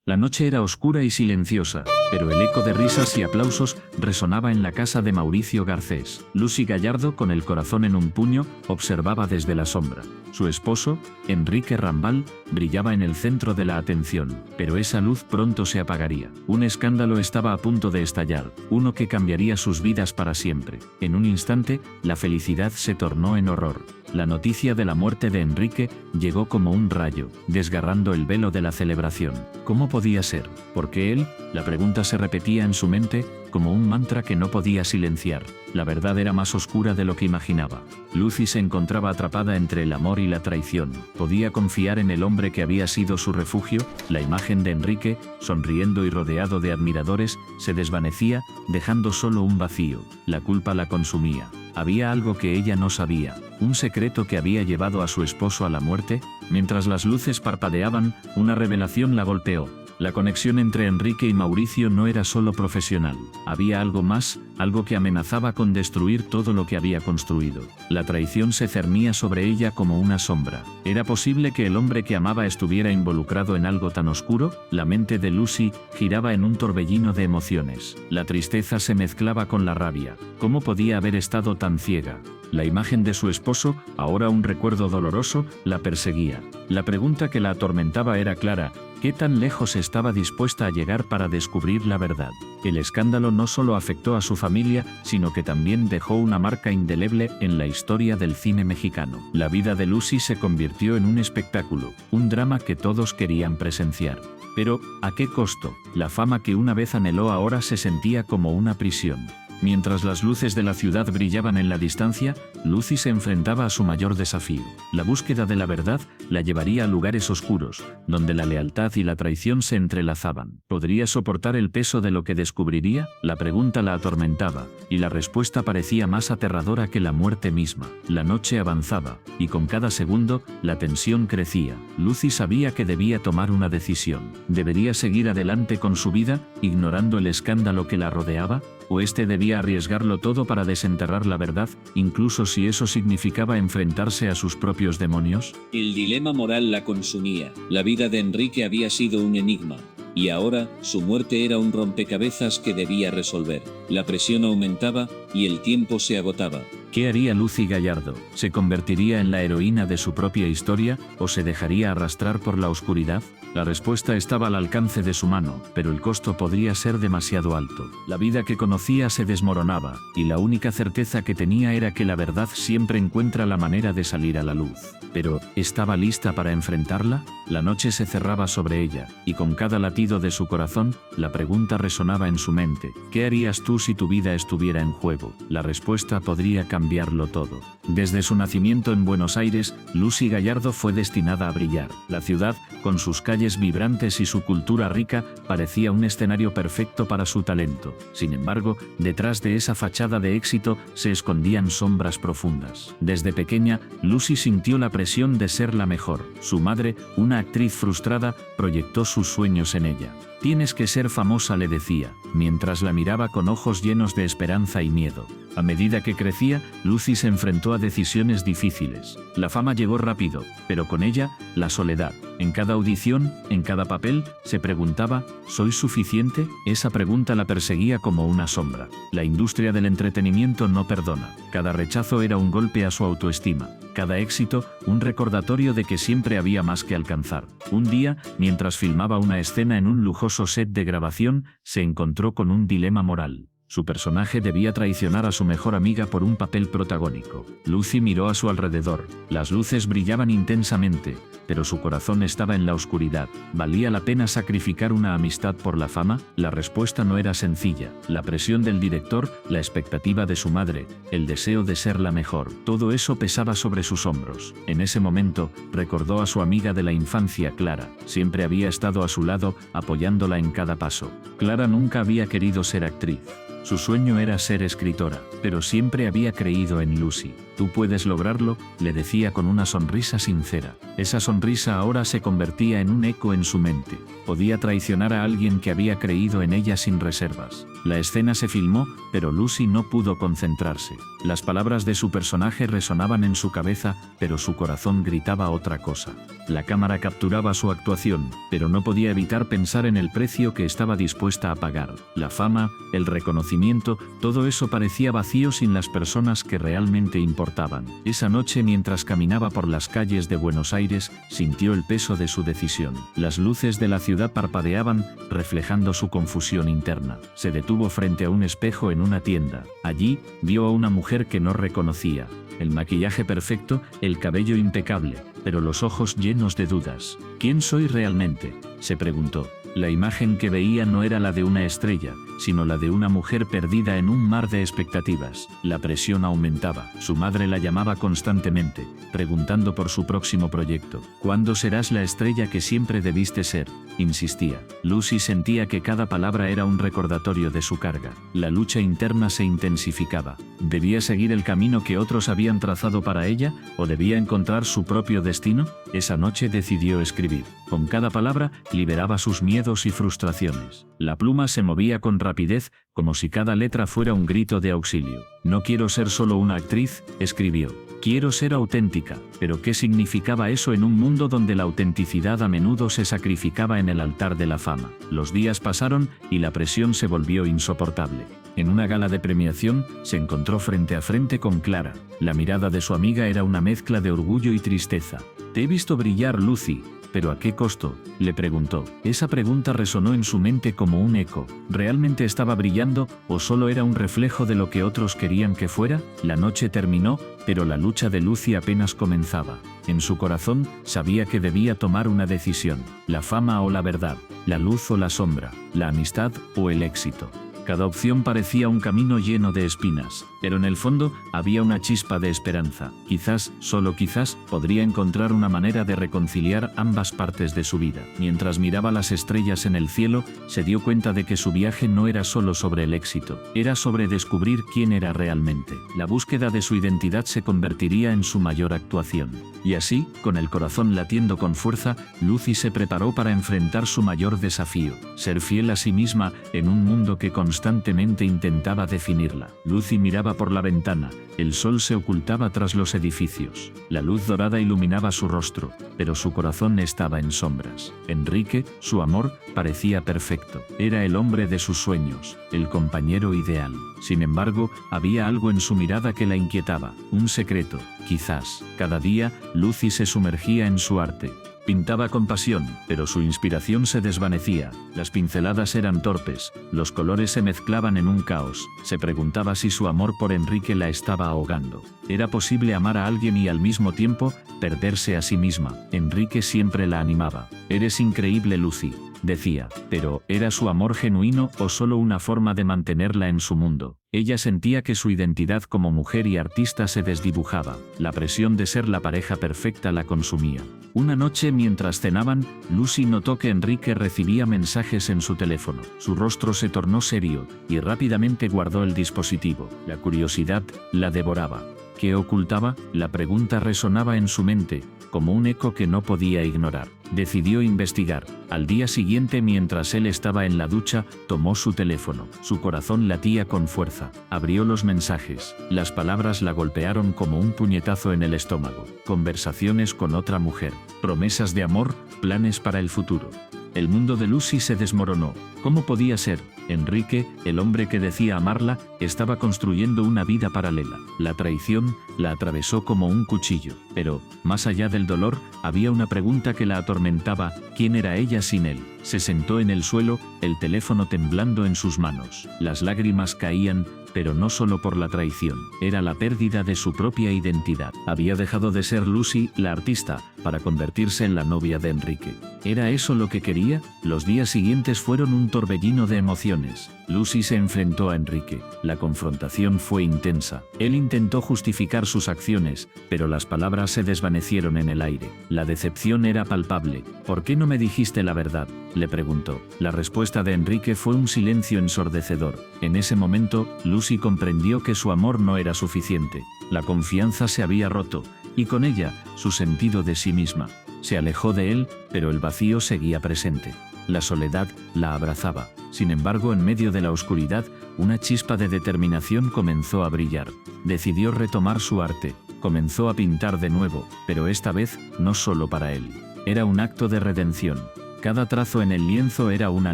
La noche era oscura y silenciosa, pero el eco de risas y aplausos resonaba en la casa de Mauricio Garcés. Lucy Gallardo, con el corazón en un puño, observaba desde la sombra. Su esposo, Enrique Rambal, brillaba en el centro de la atención, pero esa luz pronto se apagaría. Un escándalo estaba a punto de estallar, uno que cambiaría sus vidas para siempre. En un instante, la felicidad se tornó en horror. La noticia de la muerte de Enrique llegó como un rayo, desgarrando el velo de la celebración. ¿Cómo podía ser? ¿Por qué él? La pregunta se repetía en su mente, como un mantra que no podía silenciar. La verdad era más oscura de lo que imaginaba. Lucy se encontraba atrapada entre el amor y la traición. Podía confiar en el hombre que había sido su refugio. La imagen de Enrique, sonriendo y rodeado de admiradores, se desvanecía, dejando solo un vacío. La culpa la consumía. Había algo que ella no sabía, un secreto que había llevado a su esposo a la muerte. Mientras las luces parpadeaban, una revelación la golpeó. La conexión entre Enrique y Mauricio no era solo profesional. Había algo más, algo que amenazaba con destruir todo lo que había construido. La traición se cernía sobre ella como una sombra. ¿Era posible que el hombre que amaba estuviera involucrado en algo tan oscuro? La mente de Lucy giraba en un torbellino de emociones. La tristeza se mezclaba con la rabia. ¿Cómo podía haber estado tan ciega? La imagen de su esposo, ahora un recuerdo doloroso, la perseguía. La pregunta que la atormentaba era clara: ¿qué tan lejos estaba dispuesta a llegar para descubrir la verdad? El escándalo no solo afectó a su familia, sino que también dejó una marca indeleble en la historia del cine mexicano. La vida de Lucy se convirtió en un espectáculo, un drama que todos querían presenciar. Pero, ¿a qué costo? La fama que una vez anheló ahora se sentía como una prisión. Mientras las luces de la ciudad brillaban en la distancia, Lucy se enfrentaba a su mayor desafío. La búsqueda de la verdad la llevaría a lugares oscuros, donde la lealtad y la traición se entrelazaban. ¿Podría soportar el peso de lo que descubriría? La pregunta la atormentaba, y la respuesta parecía más aterradora que la muerte misma. La noche avanzaba, y con cada segundo, la tensión crecía. Lucy sabía que debía tomar una decisión. ¿Debería seguir adelante con su vida, ignorando el escándalo que la rodeaba? ¿O debía arriesgarlo todo para desenterrar la verdad, incluso si eso significaba enfrentarse a sus propios demonios? El dilema moral la consumía. La vida de Enrique había sido un enigma, y ahora, su muerte era un rompecabezas que debía resolver. La presión aumentaba, y el tiempo se agotaba. ¿Qué haría Lucy Gallardo? ¿Se convertiría en la heroína de su propia historia, o se dejaría arrastrar por la oscuridad? La respuesta estaba al alcance de su mano, pero el costo podría ser demasiado alto. La vida que conocía se desmoronaba, y la única certeza que tenía era que la verdad siempre encuentra la manera de salir a la luz. Pero, ¿estaba lista para enfrentarla? La noche se cerraba sobre ella, y con cada latido de su corazón, la pregunta resonaba en su mente: ¿qué harías tú si tu vida estuviera en juego? La respuesta podría cambiarlo todo. Desde su nacimiento en Buenos Aires, Lucy Gallardo fue destinada a brillar. La ciudad, con sus calles vibrantes y su cultura rica, parecía un escenario perfecto para su talento. Sin embargo, detrás de esa fachada de éxito se escondían sombras profundas. Desde pequeña, Lucy sintió la presión de ser la mejor. Su madre, una actriz frustrada, proyectó sus sueños en ella. «Tienes que ser famosa», le decía, mientras la miraba con ojos llenos de esperanza y miedo. A medida que crecía, Lucy se enfrentó a decisiones difíciles. La fama llegó rápido, pero con ella, la soledad. En cada audición, en cada papel, se preguntaba: ¿soy suficiente? Esa pregunta la perseguía como una sombra. La industria del entretenimiento no perdona. Cada rechazo era un golpe a su autoestima. Cada éxito, un recordatorio de que siempre había más que alcanzar. Un día, mientras filmaba una escena en un lujoso set de grabación, se encontró con un dilema moral. Su personaje debía traicionar a su mejor amiga por un papel protagónico. Lucy miró a su alrededor. Las luces brillaban intensamente, pero su corazón estaba en la oscuridad. ¿Valía la pena sacrificar una amistad por la fama? La respuesta no era sencilla. La presión del director, la expectativa de su madre, el deseo de ser la mejor, todo eso pesaba sobre sus hombros. En ese momento, recordó a su amiga de la infancia, Clara. Siempre había estado a su lado, apoyándola en cada paso. Clara nunca había querido ser actriz. Su sueño era ser escritora, pero siempre había creído en Lucy. Tú puedes lograrlo, le decía con una sonrisa sincera. Esa sonrisa ahora se convertía en un eco en su mente. Podía traicionar a alguien que había creído en ella sin reservas. La escena se filmó, pero Lucy no pudo concentrarse. Las palabras de su personaje resonaban en su cabeza, pero su corazón gritaba otra cosa. La cámara capturaba su actuación, pero no podía evitar pensar en el precio que estaba dispuesta a pagar. La fama, el reconocimiento, todo eso parecía vacío sin las personas que realmente importaban. Esa noche, mientras caminaba por las calles de Buenos Aires, sintió el peso de su decisión. Las luces de la ciudad parpadeaban, reflejando su confusión interna. Se detuvo frente a un espejo en una tienda. Allí, vio a una mujer que no reconocía. El maquillaje perfecto, el cabello impecable, pero los ojos llenos de dudas. ¿Quién soy realmente?, se preguntó. La imagen que veía no era la de una estrella, sino la de una mujer perdida en un mar de expectativas. La presión aumentaba. Su madre la llamaba constantemente, preguntando por su próximo proyecto. ¿Cuándo serás la estrella que siempre debiste ser?, insistía. Lucy sentía que cada palabra era un recordatorio de su carga. La lucha interna se intensificaba. ¿Debía seguir el camino que otros habían trazado para ella, o debía encontrar su propio destino? Esa noche decidió escribir. Con cada palabra, liberaba sus miedos y frustraciones. La pluma se movía con rapidez, como si cada letra fuera un grito de auxilio. No quiero ser solo una actriz, escribió. Quiero ser auténtica. Pero ¿qué significaba eso en un mundo donde la autenticidad a menudo se sacrificaba en el altar de la fama? Los días pasaron y la presión se volvió insoportable. En una gala de premiación, se encontró frente a frente con Clara. La mirada de su amiga era una mezcla de orgullo y tristeza. Te he visto brillar, Lucy. ¿Pero a qué costo?, le preguntó. Esa pregunta resonó en su mente como un eco. ¿Realmente estaba brillando, o solo era un reflejo de lo que otros querían que fuera? La noche terminó, pero la lucha de Lucy apenas comenzaba. En su corazón, sabía que debía tomar una decisión. La fama o la verdad, la luz o la sombra, la amistad o el éxito. Cada opción parecía un camino lleno de espinas, pero en el fondo había una chispa de esperanza. Quizás, solo quizás, podría encontrar una manera de reconciliar ambas partes de su vida. Mientras miraba las estrellas en el cielo, se dio cuenta de que su viaje no era solo sobre el éxito, era sobre descubrir quién era realmente. La búsqueda de su identidad se convertiría en su mayor actuación. Y así, con el corazón latiendo con fuerza, Lucy se preparó para enfrentar su mayor desafío: ser fiel a sí misma en un mundo que constantemente intentaba definirla. Lucy miraba por la ventana. El sol se ocultaba tras los edificios. La luz dorada iluminaba su rostro, pero su corazón estaba en sombras. Enrique, su amor, parecía perfecto. Era el hombre de sus sueños, el compañero ideal. Sin embargo, había algo en su mirada que la inquietaba. Un secreto, quizás. Cada día, Lucy se sumergía en su arte. Pintaba con pasión, pero su inspiración se desvanecía. Las pinceladas eran torpes, los colores se mezclaban en un caos. Se preguntaba si su amor por Enrique la estaba ahogando. ¿Era posible amar a alguien y al mismo tiempo perderse a sí misma? Enrique siempre la animaba. Eres increíble, Lucy, decía, pero ¿era su amor genuino o solo una forma de mantenerla en su mundo? Ella sentía que su identidad como mujer y artista se desdibujaba. La presión de ser la pareja perfecta la consumía. Una noche, mientras cenaban, Lucy notó que Enrique recibía mensajes en su teléfono. Su rostro se tornó serio, y rápidamente guardó el dispositivo. La curiosidad la devoraba. ¿Qué ocultaba? La pregunta resonaba en su mente, como un eco que no podía ignorar. Decidió investigar. Al día siguiente, mientras él estaba en la ducha, tomó su teléfono. Su corazón latía con fuerza. Abrió los mensajes. Las palabras la golpearon como un puñetazo en el estómago. Conversaciones con otra mujer. Promesas de amor, planes para el futuro. El mundo de Lucy se desmoronó. ¿Cómo podía ser? Enrique, el hombre que decía amarla, estaba construyendo una vida paralela. La traición la atravesó como un cuchillo. Pero, más allá del dolor, había una pregunta que la atormentaba: ¿quién era ella sin él? Se sentó en el suelo, el teléfono temblando en sus manos. Las lágrimas caían, pero no solo por la traición, era la pérdida de su propia identidad. Había dejado de ser Lucy, la artista, para convertirse en la novia de Enrique. ¿Era eso lo que quería? Los días siguientes fueron un torbellino de emociones. Lucy se enfrentó a Enrique. La confrontación fue intensa. Él intentó justificar sus acciones, pero las palabras se desvanecieron en el aire. La decepción era palpable. ¿Por qué no me dijiste la verdad?, le preguntó. La respuesta de Enrique fue un silencio ensordecedor. En ese momento, Lucy comprendió que su amor no era suficiente. La confianza se había roto, y con ella, su sentido de sí misma. Se alejó de él, pero el vacío seguía presente. La soledad la abrazaba. Sin embargo, en medio de la oscuridad, una chispa de determinación comenzó a brillar. Decidió retomar su arte. Comenzó a pintar de nuevo, pero esta vez no solo para él. Era un acto de redención. Cada trazo en el lienzo era una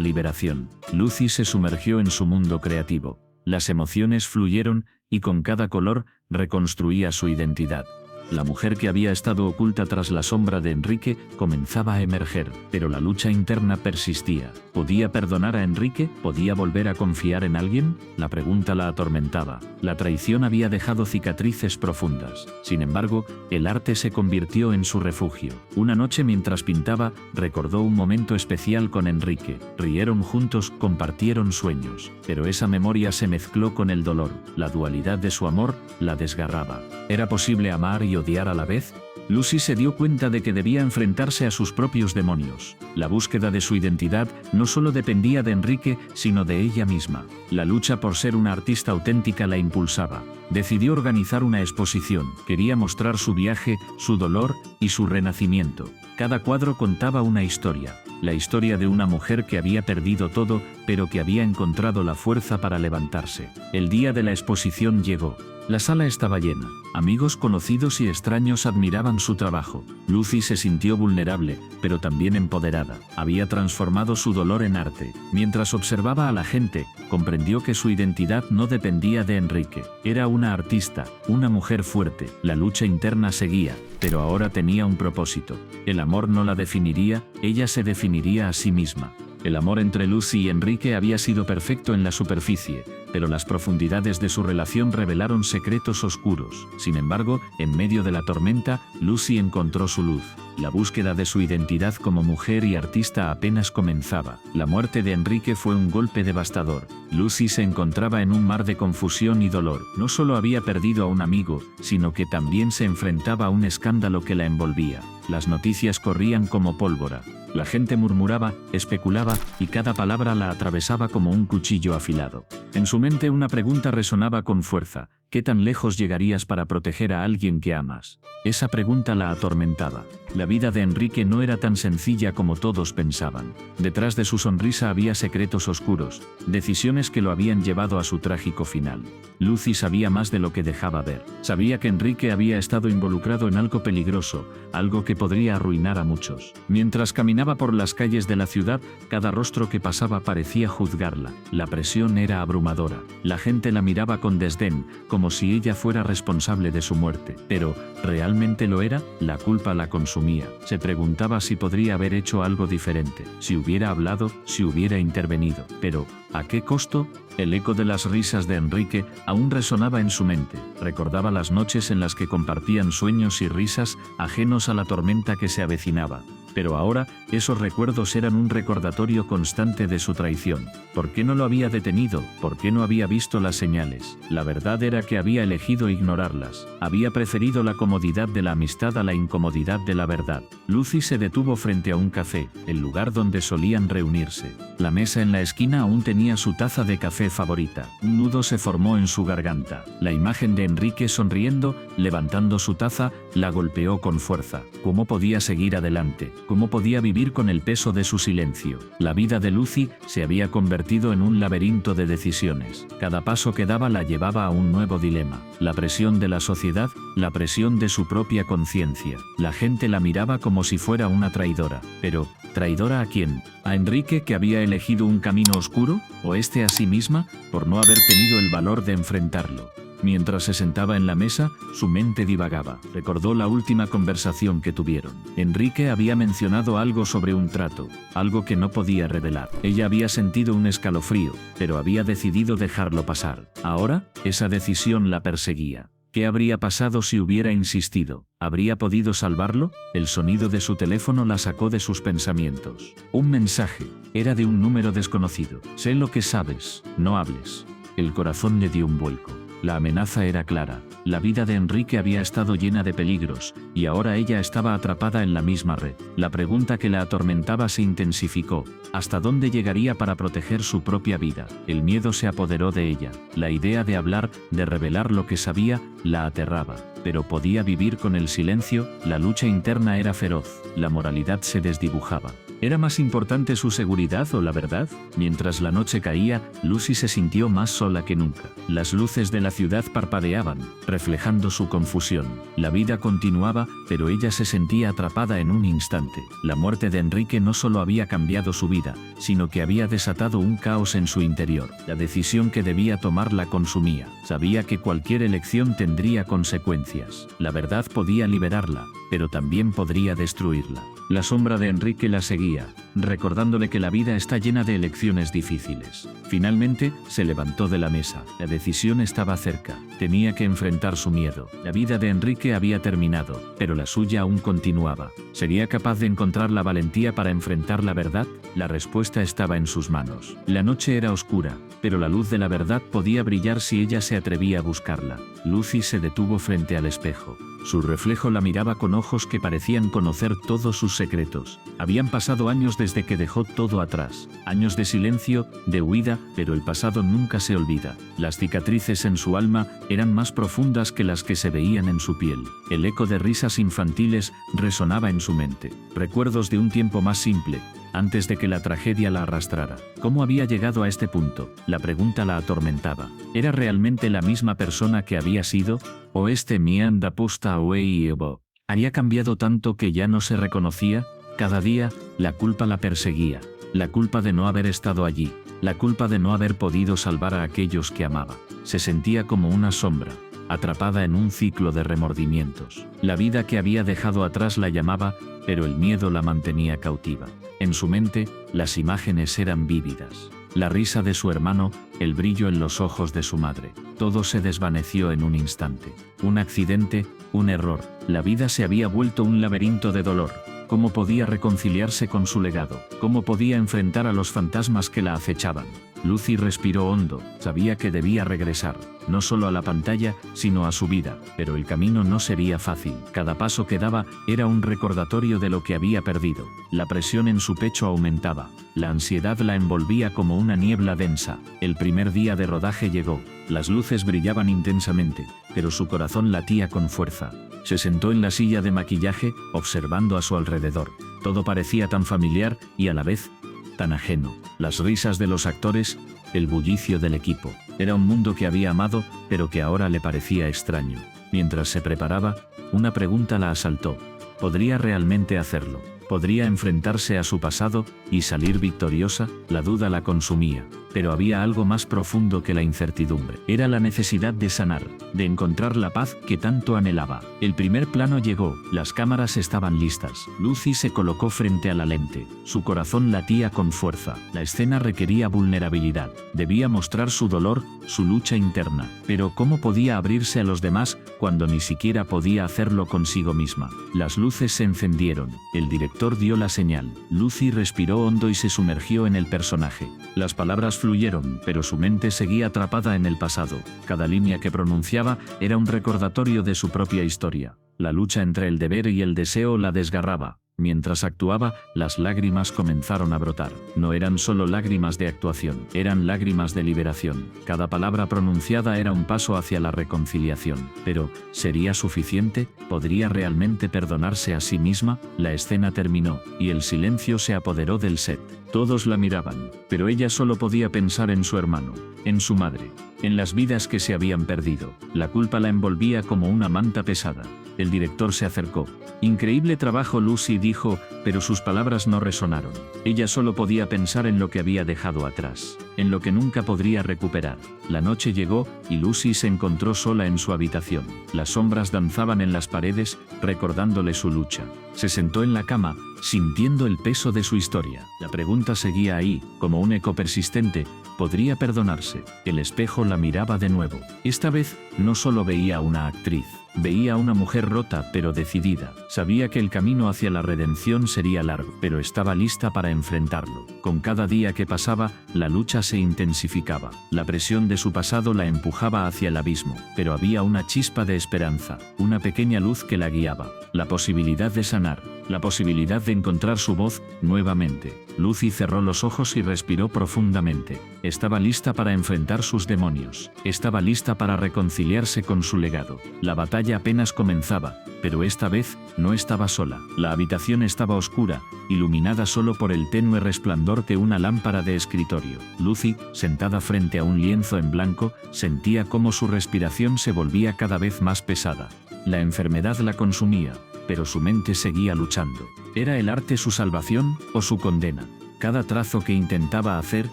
liberación. Lucy se sumergió en su mundo creativo. Las emociones fluyeron, y con cada color, reconstruía su identidad. La mujer que había estado oculta tras la sombra de Enrique comenzaba a emerger, pero la lucha interna persistía. ¿Podía perdonar a Enrique? ¿Podía volver a confiar en alguien? La pregunta la atormentaba. La traición había dejado cicatrices profundas. Sin embargo, el arte se convirtió en su refugio. Una noche mientras pintaba, recordó un momento especial con Enrique. Rieron juntos, compartieron sueños. Pero esa memoria se mezcló con el dolor. La dualidad de su amor la desgarraba. ¿Era posible amar y odiar a la vez? Lucy se dio cuenta de que debía enfrentarse a sus propios demonios. La búsqueda de su identidad no solo dependía de Enrique, sino de ella misma. La lucha por ser una artista auténtica la impulsaba. Decidió organizar una exposición. Quería mostrar su viaje, su dolor y su renacimiento. Cada cuadro contaba una historia. La historia de una mujer que había perdido todo, pero que había encontrado la fuerza para levantarse. El día de la exposición llegó. La sala estaba llena. Amigos conocidos y extraños admiraban su trabajo. Lucy se sintió vulnerable, pero también empoderada. Había transformado su dolor en arte. Mientras observaba a la gente, comprendió que su identidad no dependía de Enrique. Era una artista, una mujer fuerte. La lucha interna seguía, pero ahora tenía un propósito. El amor no la definiría, ella se definiría a sí misma. El amor entre Lucy y Enrique había sido perfecto en la superficie, pero las profundidades de su relación revelaron secretos oscuros. Sin embargo, en medio de la tormenta, Lucy encontró su luz. La búsqueda de su identidad como mujer y artista apenas comenzaba. La muerte de Enrique fue un golpe devastador. Lucy se encontraba en un mar de confusión y dolor. No solo había perdido a un amigo, sino que también se enfrentaba a un escándalo que la envolvía. Las noticias corrían como pólvora. La gente murmuraba, especulaba, y cada palabra la atravesaba como un cuchillo afilado. En su mente una pregunta resonaba con fuerza. ¿Qué tan lejos llegarías para proteger a alguien que amas? Esa pregunta la atormentaba. La vida de Enrique no era tan sencilla como todos pensaban. Detrás de su sonrisa había secretos oscuros, decisiones que lo habían llevado a su trágico final. Lucy sabía más de lo que dejaba ver. Sabía que Enrique había estado involucrado en algo peligroso, algo que podría arruinar a muchos. Mientras caminaba por las calles de la ciudad, cada rostro que pasaba parecía juzgarla. La presión era abrumadora. La gente la miraba con desdén, como si ella fuera responsable de su muerte. Pero, ¿realmente lo era? La culpa la consumía. Se preguntaba si podría haber hecho algo diferente, si hubiera hablado, si hubiera intervenido. Pero, ¿a qué costo? El eco de las risas de Enrique aún resonaba en su mente. Recordaba las noches en las que compartían sueños y risas, ajenos a la tormenta que se avecinaba. Pero ahora, esos recuerdos eran un recordatorio constante de su traición. ¿Por qué no lo había detenido? ¿Por qué no había visto las señales? La verdad era que había elegido ignorarlas. Había preferido la comodidad de la amistad a la incomodidad de la verdad. Lucy se detuvo frente a un café, el lugar donde solían reunirse. La mesa en la esquina aún tenía su taza de café favorita. Un nudo se formó en su garganta. La imagen de Enrique sonriendo, levantando su taza, la golpeó con fuerza. ¿Cómo podía seguir adelante? ¿Cómo podía vivir con el peso de su silencio? La vida de Lucy se había convertido en un laberinto de decisiones. Cada paso que daba la llevaba a un nuevo dilema. La presión de la sociedad, la presión de su propia conciencia. La gente la miraba como si fuera una traidora. Pero, ¿traidora a quién? ¿A Enrique, que había elegido un camino oscuro? ¿O este a sí misma, por no haber tenido el valor de enfrentarlo? Mientras se sentaba en la mesa, su mente divagaba. Recordó la última conversación que tuvieron. Enrique había mencionado algo sobre un trato, algo que no podía revelar. Ella había sentido un escalofrío, pero había decidido dejarlo pasar. Ahora, esa decisión la perseguía. ¿Qué habría pasado si hubiera insistido? ¿Habría podido salvarlo? El sonido de su teléfono la sacó de sus pensamientos. Un mensaje. Era de un número desconocido. Sé lo que sabes. No hables. El corazón le dio un vuelco. La amenaza era clara. La vida de Enrique había estado llena de peligros, y ahora ella estaba atrapada en la misma red. La pregunta que la atormentaba se intensificó. ¿Hasta dónde llegaría para proteger su propia vida? El miedo se apoderó de ella. La idea de hablar, de revelar lo que sabía, la aterraba. Pero podía vivir con el silencio. La lucha interna era feroz. La moralidad se desdibujaba. ¿Era más importante su seguridad o la verdad? Mientras la noche caía, Lucy se sintió más sola que nunca. Las luces de la ciudad parpadeaban, reflejando su confusión. La vida continuaba, pero ella se sentía atrapada en un instante. La muerte de Enrique no solo había cambiado su vida, sino que había desatado un caos en su interior. La decisión que debía tomar la consumía. Sabía que cualquier elección tendría consecuencias. La verdad podía liberarla, pero también podría destruirla. La sombra de Enrique la seguía, recordándole que la vida está llena de elecciones difíciles. Finalmente, se levantó de la mesa. La decisión estaba cerca. Tenía que enfrentar su miedo. La vida de Enrique había terminado, pero la suya aún continuaba. ¿Sería capaz de encontrar la valentía para enfrentar la verdad? La respuesta estaba en sus manos. La noche era oscura, pero la luz de la verdad podía brillar si ella se atrevía a buscarla. Lucy se detuvo frente al espejo. Su reflejo la miraba con ojos que parecían conocer todos sus secretos. Habían pasado años desde que dejó todo atrás. Años de silencio, de huida, pero el pasado nunca se olvida. Las cicatrices en su alma eran más profundas que las que se veían en su piel. El eco de risas infantiles resonaba en su mente. Recuerdos de un tiempo más simple, antes de que la tragedia la arrastrara. ¿Cómo había llegado a este punto? La pregunta la atormentaba. ¿Era realmente la misma persona que había sido? ¿O este mianda pusta away ebo? ¿Había cambiado tanto que ya no se reconocía? Cada día, la culpa la perseguía. La culpa de no haber estado allí. La culpa de no haber podido salvar a aquellos que amaba. Se sentía como una sombra, atrapada en un ciclo de remordimientos. La vida que había dejado atrás la llamaba, pero el miedo la mantenía cautiva. En su mente, las imágenes eran vívidas. La risa de su hermano, el brillo en los ojos de su madre. Todo se desvaneció en un instante. Un accidente, un error. La vida se había vuelto un laberinto de dolor. ¿Cómo podía reconciliarse con su legado? ¿Cómo podía enfrentar a los fantasmas que la acechaban? Lucy respiró hondo. Sabía que debía regresar, no solo a la pantalla, sino a su vida, pero el camino no sería fácil. Cada paso que daba era un recordatorio de lo que había perdido. La presión en su pecho aumentaba. La ansiedad la envolvía como una niebla densa. El primer día de rodaje llegó. Las luces brillaban intensamente, pero su corazón latía con fuerza. Se sentó en la silla de maquillaje, observando a su alrededor. Todo parecía tan familiar y a la vez tan ajeno. Las risas de los actores, el bullicio del equipo. Era un mundo que había amado, pero que ahora le parecía extraño. Mientras se preparaba, una pregunta la asaltó. ¿Podría realmente hacerlo? ¿Podría enfrentarse a su pasado y salir victoriosa? La duda la consumía. Pero había algo más profundo que la incertidumbre. Era la necesidad de sanar, de encontrar la paz que tanto anhelaba. El primer plano llegó, las cámaras estaban listas. Lucy se colocó frente a la lente. Su corazón latía con fuerza. La escena requería vulnerabilidad. Debía mostrar su dolor, su lucha interna. Pero ¿cómo podía abrirse a los demás cuando ni siquiera podía hacerlo consigo misma? Las luces se encendieron. El director dio la señal. Lucy respiró hondo y se sumergió en el personaje. Las palabras fluyeron, pero su mente seguía atrapada en el pasado. Cada línea que pronunciaba era un recordatorio de su propia historia. La lucha entre el deber y el deseo la desgarraba. Mientras actuaba, las lágrimas comenzaron a brotar. No eran solo lágrimas de actuación, eran lágrimas de liberación. Cada palabra pronunciada era un paso hacia la reconciliación. Pero, ¿sería suficiente? ¿Podría realmente perdonarse a sí misma? La escena terminó, y el silencio se apoderó del set. Todos la miraban, pero ella solo podía pensar en su hermano, en su madre, en las vidas que se habían perdido. La culpa la envolvía como una manta pesada. El director se acercó. «Increíble trabajo, Lucy», dijo dijo, pero sus palabras no resonaron. Ella solo podía pensar en lo que había dejado atrás, en lo que nunca podría recuperar. La noche llegó y Lucy se encontró sola en su habitación. Las sombras danzaban en las paredes, recordándole su lucha. Se sentó en la cama, sintiendo el peso de su historia. La pregunta seguía ahí, como un eco persistente. ¿Podría perdonarse? El espejo la miraba de nuevo. Esta vez, no solo veía a una actriz. Veía a una mujer rota pero decidida. Sabía que el camino hacia la redención sería largo, pero estaba lista para enfrentarlo. Con cada día que pasaba, la lucha se intensificaba. La presión de su pasado la empujaba hacia el abismo, pero había una chispa de esperanza, una pequeña luz que la guiaba. La posibilidad de sanar, la posibilidad de encontrar su voz nuevamente. Lucy cerró los ojos y respiró profundamente. Estaba lista para enfrentar sus demonios. Estaba lista para reconciliarse con su legado. La batalla apenas comenzaba, pero esta vez no estaba sola. La habitación estaba oscura, iluminada solo por el tenue resplandor de una lámpara de escritorio. Lucy, sentada frente a un lienzo en blanco, sentía cómo su respiración se volvía cada vez más pesada. La enfermedad la consumía, pero su mente seguía luchando. ¿Era el arte su salvación o su condena? Cada trazo que intentaba hacer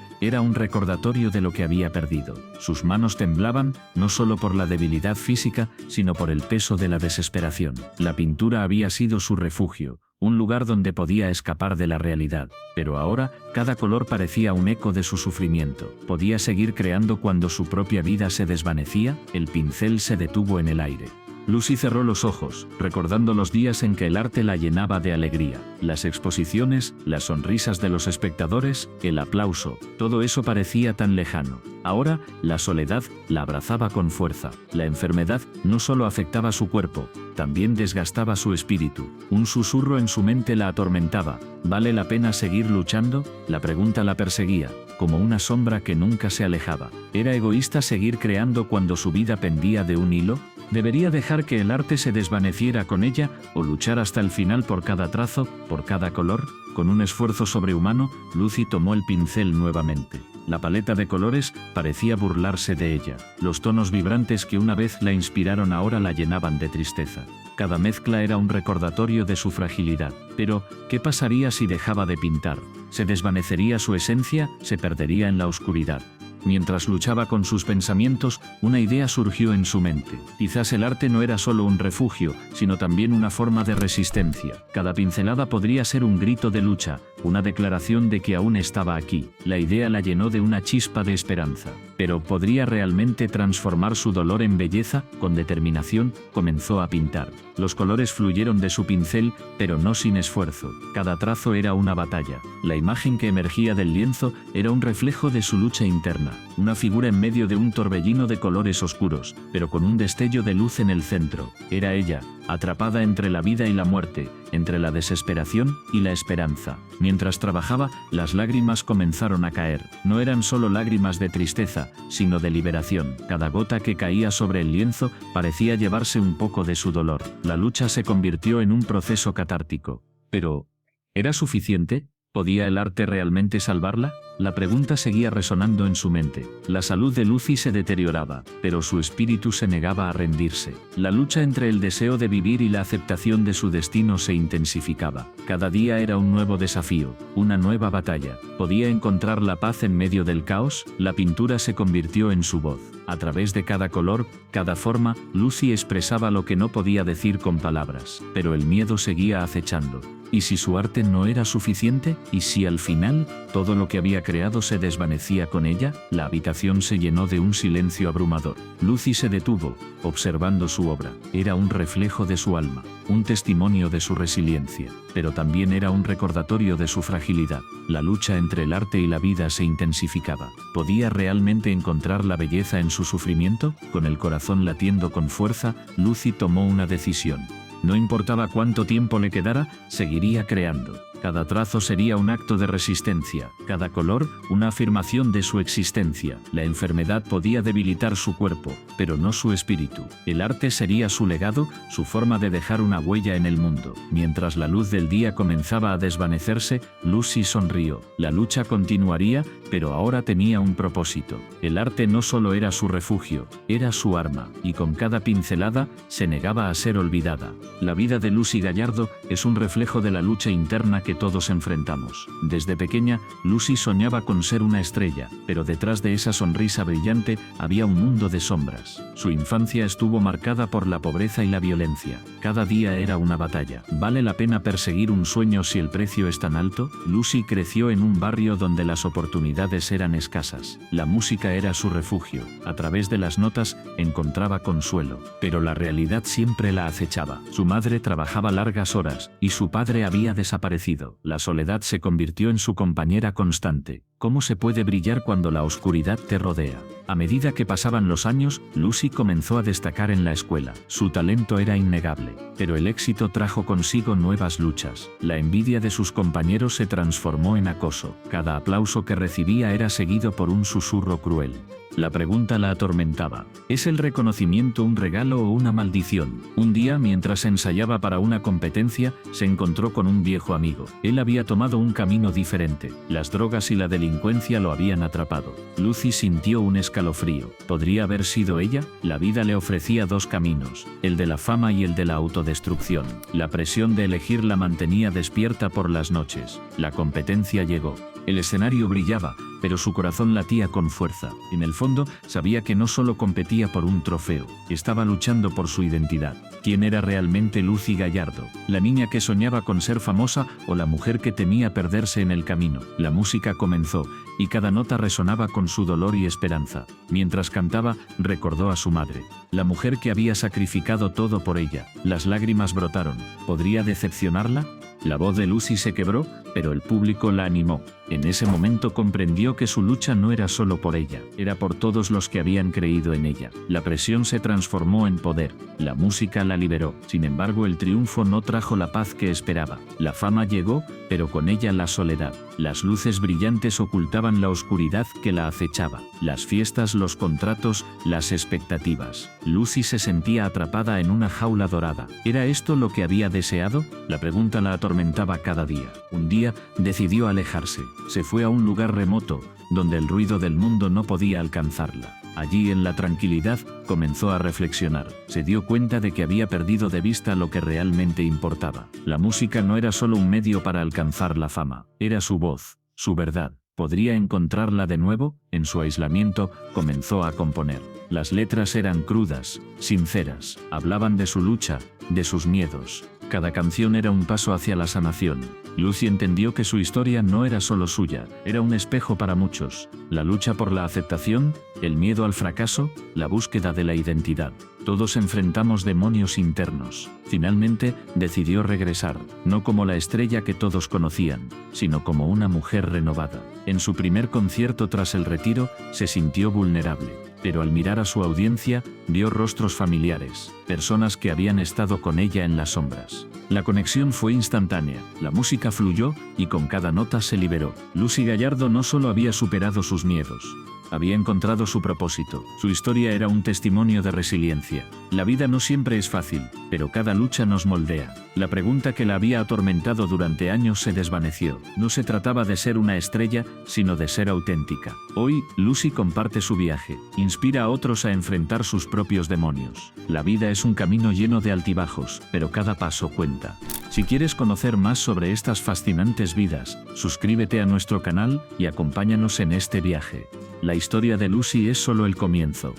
era un recordatorio de lo que había perdido. Sus manos temblaban, no solo por la debilidad física, sino por el peso de la desesperación. La pintura había sido su refugio, un lugar donde podía escapar de la realidad. Pero ahora, cada color parecía un eco de su sufrimiento. ¿Podía seguir creando cuando su propia vida se desvanecía? El pincel se detuvo en el aire. Lucy cerró los ojos, recordando los días en que el arte la llenaba de alegría. Las exposiciones, las sonrisas de los espectadores, el aplauso, todo eso parecía tan lejano. Ahora, la soledad la abrazaba con fuerza. La enfermedad no solo afectaba su cuerpo, también desgastaba su espíritu. Un susurro en su mente la atormentaba. ¿Vale la pena seguir luchando? La pregunta la perseguía, como una sombra que nunca se alejaba. ¿Era egoísta seguir creando cuando su vida pendía de un hilo? ¿Debería dejar que el arte se desvaneciera con ella o luchar hasta el final por cada trazo, por cada color? Con un esfuerzo sobrehumano, Lucy tomó el pincel nuevamente. La paleta de colores parecía burlarse de ella. Los tonos vibrantes que una vez la inspiraron ahora la llenaban de tristeza. Cada mezcla era un recordatorio de su fragilidad. Pero, ¿qué pasaría si dejaba de pintar? ¿Se desvanecería su esencia? ¿Se perdería en la oscuridad? Mientras luchaba con sus pensamientos, una idea surgió en su mente. Quizás el arte no era solo un refugio, sino también una forma de resistencia. Cada pincelada podría ser un grito de lucha, una declaración de que aún estaba aquí. La idea la llenó de una chispa de esperanza. Pero ¿podría realmente transformar su dolor en belleza? Con determinación, comenzó a pintar. Los colores fluyeron de su pincel, pero no sin esfuerzo. Cada trazo era una batalla. La imagen que emergía del lienzo era un reflejo de su lucha interna. Una figura en medio de un torbellino de colores oscuros, pero con un destello de luz en el centro. Era ella, atrapada entre la vida y la muerte, entre la desesperación y la esperanza. Mientras trabajaba, las lágrimas comenzaron a caer. No eran solo lágrimas de tristeza, sino de liberación. Cada gota que caía sobre el lienzo parecía llevarse un poco de su dolor. La lucha se convirtió en un proceso catártico. Pero, ¿era suficiente? ¿Podía el arte realmente salvarla? La pregunta seguía resonando en su mente. La salud de Lucy se deterioraba, pero su espíritu se negaba a rendirse. La lucha entre el deseo de vivir y la aceptación de su destino se intensificaba. Cada día era un nuevo desafío, una nueva batalla. ¿Podía encontrar la paz en medio del caos? La pintura se convirtió en su voz. A través de cada color, cada forma, Lucy expresaba lo que no podía decir con palabras. Pero el miedo seguía acechando. ¿Y si su arte no era suficiente? ¿Y si al final, todo lo que había creado se desvanecía con ella? La habitación se llenó de un silencio abrumador. Lucy se detuvo, observando su obra. Era un reflejo de su alma, un testimonio de su resiliencia, pero también era un recordatorio de su fragilidad. La lucha entre el arte y la vida se intensificaba. ¿Podía realmente encontrar la belleza en su sufrimiento? Con el corazón latiendo con fuerza, Lucy tomó una decisión. No importaba cuánto tiempo le quedara, seguiría creando. Cada trazo sería un acto de resistencia, cada color una afirmación de su existencia. La enfermedad podía debilitar su cuerpo, pero no su espíritu. El arte sería su legado, su forma de dejar una huella en el mundo. Mientras la luz del día comenzaba a desvanecerse, Lucy sonrió. La lucha continuaría, pero ahora tenía un propósito. El arte no solo era su refugio, era su arma, y con cada pincelada se negaba a ser olvidada. La vida de Lucy Gallardo es un reflejo de la lucha interna que todos enfrentamos. Desde pequeña, Lucy soñaba con ser una estrella, pero detrás de esa sonrisa brillante había un mundo de sombras. Su infancia estuvo marcada por la pobreza y la violencia. Cada día era una batalla. ¿Vale la pena perseguir un sueño si el precio es tan alto? Lucy creció en un barrio donde las oportunidades eran escasas. La música era su refugio. A través de las notas encontraba consuelo. Pero la realidad siempre la acechaba. Su madre trabajaba largas horas y su padre había desaparecido. La soledad se convirtió en su compañera constante. ¿Cómo se puede brillar cuando la oscuridad te rodea? A medida que pasaban los años, Lucy comenzó a destacar en la escuela. Su talento era innegable, pero el éxito trajo consigo nuevas luchas. La envidia de sus compañeros se transformó en acoso. Cada aplauso que recibía era seguido por un susurro cruel. La pregunta la atormentaba. ¿Es el reconocimiento un regalo o una maldición? Un día, mientras ensayaba para una competencia, se encontró con un viejo amigo. Él había tomado un camino diferente. Las drogas y la delincuencia lo habían atrapado. Lucy sintió un escalofrío. ¿Podría haber sido ella? La vida le ofrecía dos caminos, el de la fama y el de la autodestrucción. La presión de elegir la mantenía despierta por las noches. La competencia llegó. El escenario brillaba, pero su corazón latía con fuerza. En el fondo, sabía que no solo competía por un trofeo, estaba luchando por su identidad. ¿Quién era realmente Lucy Gallardo? ¿La niña que soñaba con ser famosa o la mujer que temía perderse en el camino? La música comenzó, y cada nota resonaba con su dolor y esperanza. Mientras cantaba, recordó a su madre, la mujer que había sacrificado todo por ella. Las lágrimas brotaron. ¿Podría decepcionarla? La voz de Lucy se quebró, pero el público la animó. En ese momento comprendió que su lucha no era solo por ella, era por todos los que habían creído en ella. La presión se transformó en poder. La música la liberó. Sin embargo, el triunfo no trajo la paz que esperaba. La fama llegó, pero con ella la soledad. Las luces brillantes ocultaban la oscuridad que la acechaba. Las fiestas, los contratos, las expectativas. Lucy se sentía atrapada en una jaula dorada. ¿Era esto lo que había deseado? La pregunta la atormentaba cada día. Un día decidió alejarse. Se fue a un lugar remoto, donde el ruido del mundo no podía alcanzarla. Allí, en la tranquilidad, comenzó a reflexionar. Se dio cuenta de que había perdido de vista lo que realmente importaba. La música no era solo un medio para alcanzar la fama, era su voz, su verdad. ¿Podría encontrarla de nuevo? En su aislamiento, comenzó a componer. Las letras eran crudas, sinceras, hablaban de su lucha, de sus miedos. Cada canción era un paso hacia la sanación. Lucy entendió que su historia no era solo suya, era un espejo para muchos. La lucha por la aceptación, el miedo al fracaso, la búsqueda de la identidad. Todos enfrentamos demonios internos. Finalmente, decidió regresar, no como la estrella que todos conocían, sino como una mujer renovada. En su primer concierto tras el retiro, se sintió vulnerable. Pero al mirar a su audiencia, vio rostros familiares, personas que habían estado con ella en las sombras. La conexión fue instantánea, la música fluyó y con cada nota se liberó. Lucy Gallardo no solo había superado sus miedos, había encontrado su propósito. Su historia era un testimonio de resiliencia. La vida no siempre es fácil, pero cada lucha nos moldea. La pregunta que la había atormentado durante años se desvaneció. No se trataba de ser una estrella, sino de ser auténtica. Hoy, Lucy comparte su viaje, inspira a otros a enfrentar sus propios demonios. La vida es un camino lleno de altibajos, pero cada paso cuenta. Si quieres conocer más sobre estas fascinantes vidas, suscríbete a nuestro canal y acompáñanos en este viaje. La historia de Lucy es solo el comienzo.